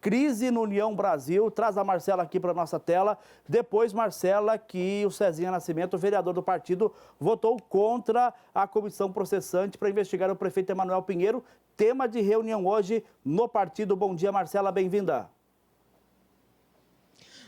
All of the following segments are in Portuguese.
crise no União Brasil. Traz a Marcela aqui para a nossa tela. Depois, Marcela, que o Cezinha Nascimento, vereador do partido, votou contra a comissão processante para investigar o prefeito Emanuel Pinheiro. Tema de reunião hoje no partido. Bom dia, Marcela, bem-vinda.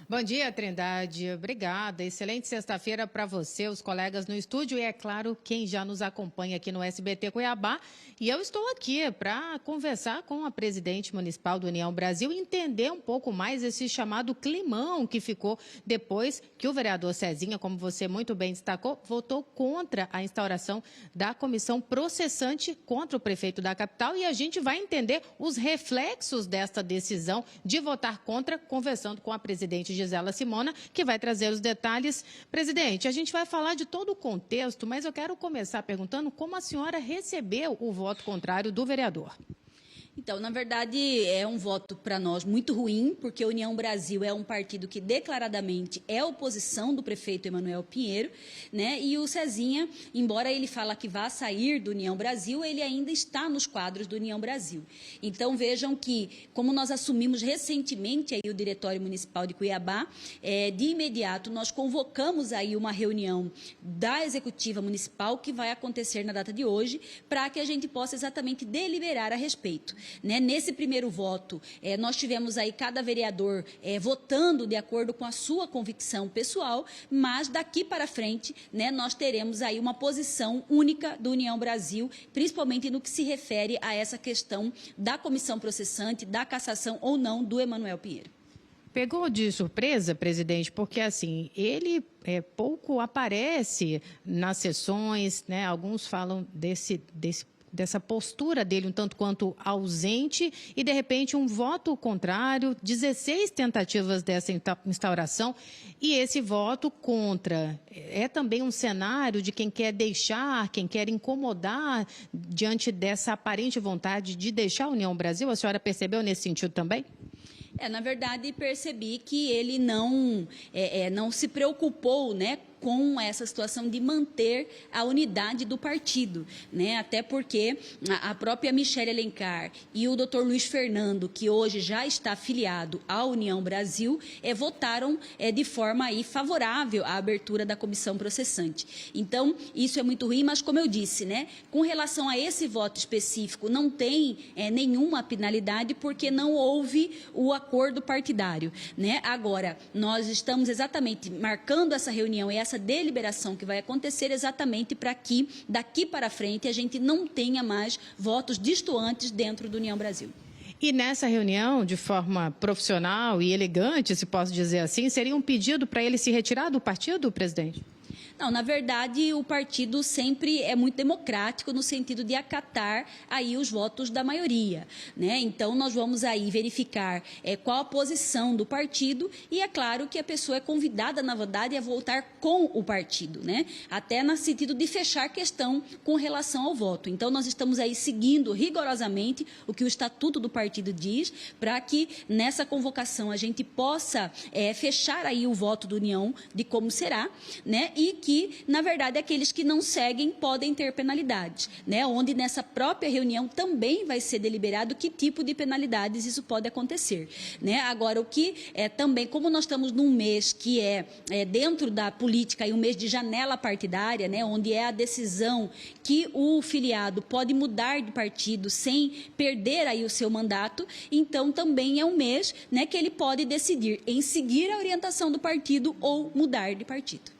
Bom dia, Trindade. Obrigada. Excelente sexta-feira para você, os colegas no estúdio e, é claro, quem já nos acompanha aqui no SBT Cuiabá. E eu estou aqui para conversar com a presidente municipal do União Brasil e entender um pouco mais esse chamado climão que ficou depois que o vereador Cezinha, como você muito bem destacou, votou contra a instauração da comissão processante contra o prefeito da capital. E a gente vai entender os reflexos desta decisão de votar contra, conversando com a presidente Gisela Simona, que vai trazer os detalhes. Presidente, a gente vai falar de todo o contexto, mas eu quero começar perguntando como a senhora recebeu o voto contrário do vereador. Então, na verdade, é um voto para nós muito ruim, porque a União Brasil é um partido que declaradamente é oposição do prefeito Emanuel Pinheiro, né? E o Cezinha, embora ele fala que vá sair do União Brasil, ele ainda está nos quadros do União Brasil. Então, vejam que, como nós assumimos recentemente aí o Diretório Municipal de Cuiabá, de imediato nós convocamos aí uma reunião da Executiva Municipal que vai acontecer na data de hoje, para que a gente possa exatamente deliberar a respeito. Nesse primeiro voto, nós tivemos aí cada vereador votando de acordo com a sua convicção pessoal, mas daqui para frente, nós teremos aí uma posição única do União Brasil, principalmente no que se refere a essa questão da comissão processante, da cassação ou não do Emanuel Pinheiro. Pegou de surpresa, presidente, porque assim, ele pouco aparece nas sessões, né? Alguns falam dessa postura dele um tanto quanto ausente e, de repente, um voto contrário, 16 tentativas dessa instauração e esse voto contra. É também um cenário de quem quer deixar, quem quer incomodar diante dessa aparente vontade de deixar a União Brasil? A senhora percebeu nesse sentido também? Na verdade, percebi que ele não se preocupou, com essa situação de manter a unidade do partido, até porque a própria Michele Alencar e o Dr. Luiz Fernando, que hoje já está afiliado à União Brasil, votaram de forma aí favorável à abertura da comissão processante. Então, isso é muito ruim, mas como eu disse, com relação a esse voto específico, não tem nenhuma penalidade porque não houve o acordo partidário, Agora, nós estamos exatamente marcando essa reunião e essa deliberação que vai acontecer exatamente para que, daqui para frente, a gente não tenha mais votos destoantes dentro do União Brasil. E nessa reunião, de forma profissional e elegante, se posso dizer assim, seria um pedido para ele se retirar do partido, presidente? Não, na verdade, o partido sempre é muito democrático no sentido de acatar aí os votos da maioria, Então, nós vamos aí verificar qual a posição do partido e é claro que a pessoa é convidada, na verdade, a voltar com o partido, Até no sentido de fechar questão com relação ao voto. Então, nós estamos aí seguindo rigorosamente o que o Estatuto do partido diz para que nessa convocação a gente possa fechar aí o voto do União de como será, E que, na verdade, aqueles que não seguem podem ter penalidades, onde nessa própria reunião também vai ser deliberado que tipo de penalidades isso pode acontecer, Agora, o que também, como nós estamos num mês que dentro da política, um mês de janela partidária, onde é a decisão que o filiado pode mudar de partido sem perder aí o seu mandato, então também é um mês, que ele pode decidir em seguir a orientação do partido ou mudar de partido.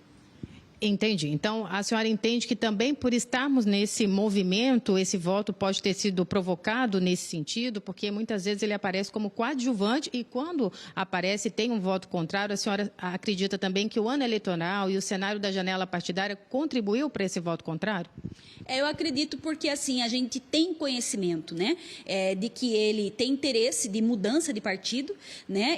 Entendi. Então, a senhora entende que também por estarmos nesse movimento, esse voto pode ter sido provocado nesse sentido, porque muitas vezes ele aparece como coadjuvante e quando aparece tem um voto contrário, a senhora acredita também que o ano eleitoral e o cenário da janela partidária contribuiu para esse voto contrário? Eu acredito porque, assim, a gente tem conhecimento, de que ele tem interesse de mudança de partido,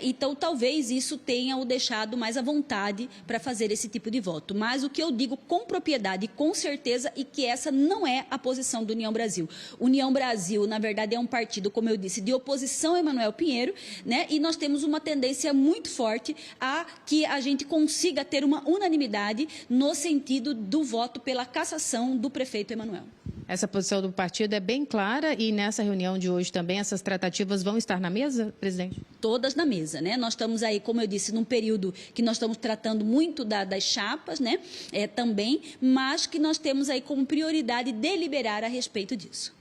Então, talvez isso tenha o deixado mais à vontade para fazer esse tipo de voto. Mas o que eu digo com propriedade, com certeza, e que essa não é a posição do União Brasil. União Brasil, na verdade, é um partido, como eu disse, de oposição a Emanuel Pinheiro, E nós temos uma tendência muito forte a que a gente consiga ter uma unanimidade no sentido do voto pela cassação do prefeito Emanuel. Essa posição do partido é bem clara e nessa reunião de hoje também essas tratativas vão estar na mesa, presidente? Todas na mesa, né? Nós estamos aí, como eu disse, num período que nós estamos tratando muito das chapas, né? Também, mas que nós temos aí como prioridade deliberar a respeito disso.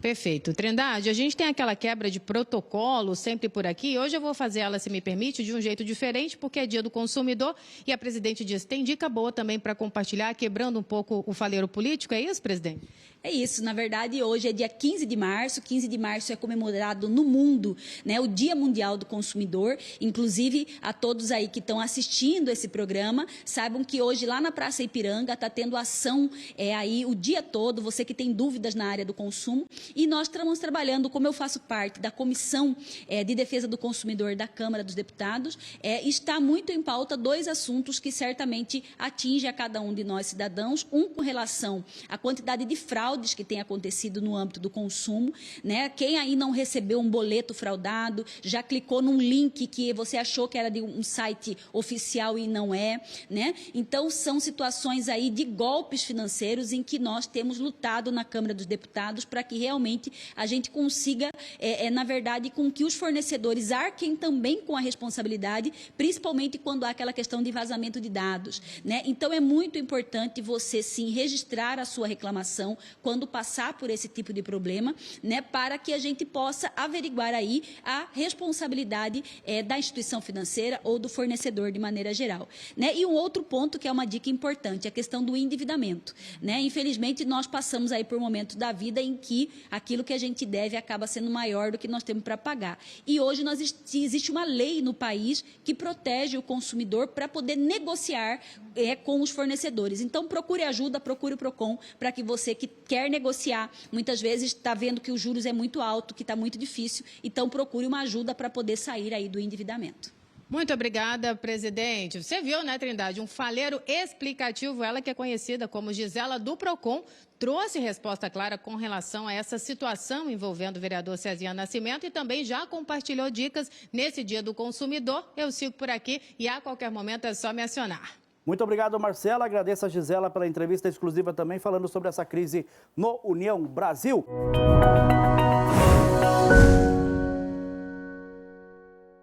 Perfeito. Trindade, a gente tem aquela quebra de protocolo sempre por aqui. Hoje eu vou fazer ela, se me permite, de um jeito diferente, porque é dia do consumidor e a presidente disse tem dica boa também para compartilhar, quebrando um pouco o faleiro político. É isso, presidente? É isso, na verdade, hoje é dia 15 de março. 15 de março é comemorado no mundo, né, o Dia Mundial do Consumidor. Inclusive, a todos aí que estão assistindo esse programa, saibam que hoje lá na Praça Ipiranga está tendo ação aí o dia todo, você que tem dúvidas na área do consumo. E nós estamos trabalhando, como eu faço parte da Comissão de Defesa do Consumidor da Câmara dos Deputados, está muito em pauta dois assuntos que certamente atingem a cada um de nós cidadãos. Um com relação à quantidade de fraudes que tem acontecido no âmbito do consumo, né? Quem aí não recebeu um boleto fraudado, já clicou num link que você achou que era de um site oficial e não é, né? Então, são situações aí de golpes financeiros em que nós temos lutado na Câmara dos Deputados para que realmente a gente consiga, na verdade, com que os fornecedores arquem também com a responsabilidade, principalmente quando há aquela questão de vazamento de dados, né? Então, é muito importante você, sim, registrar a sua reclamação quando passar por esse tipo de problema, né, para que a gente possa averiguar aí a responsabilidade da instituição financeira ou do fornecedor de maneira geral, né? E um outro ponto que é uma dica importante, a questão do endividamento, né? Infelizmente, nós passamos aí por momentos da vida em que aquilo que a gente deve acaba sendo maior do que nós temos para pagar. E hoje existe uma lei no país que protege o consumidor para poder negociar com os fornecedores. Então, procure ajuda, procure o PROCON, para que você que quer negociar, muitas vezes está vendo que os juros é muito alto, que está muito difícil, então procure uma ajuda para poder sair aí do endividamento. Muito obrigada, presidente. Você viu, né, Trindade, um faleiro explicativo, ela que é conhecida como Gisela do PROCON, trouxe resposta clara com relação a essa situação envolvendo o vereador Cezinha Nascimento e também já compartilhou dicas nesse Dia do Consumidor. Eu sigo por aqui e a qualquer momento é só me acionar. Muito obrigado, Marcela. Agradeço a Gisela pela entrevista exclusiva também, falando sobre essa crise no União Brasil.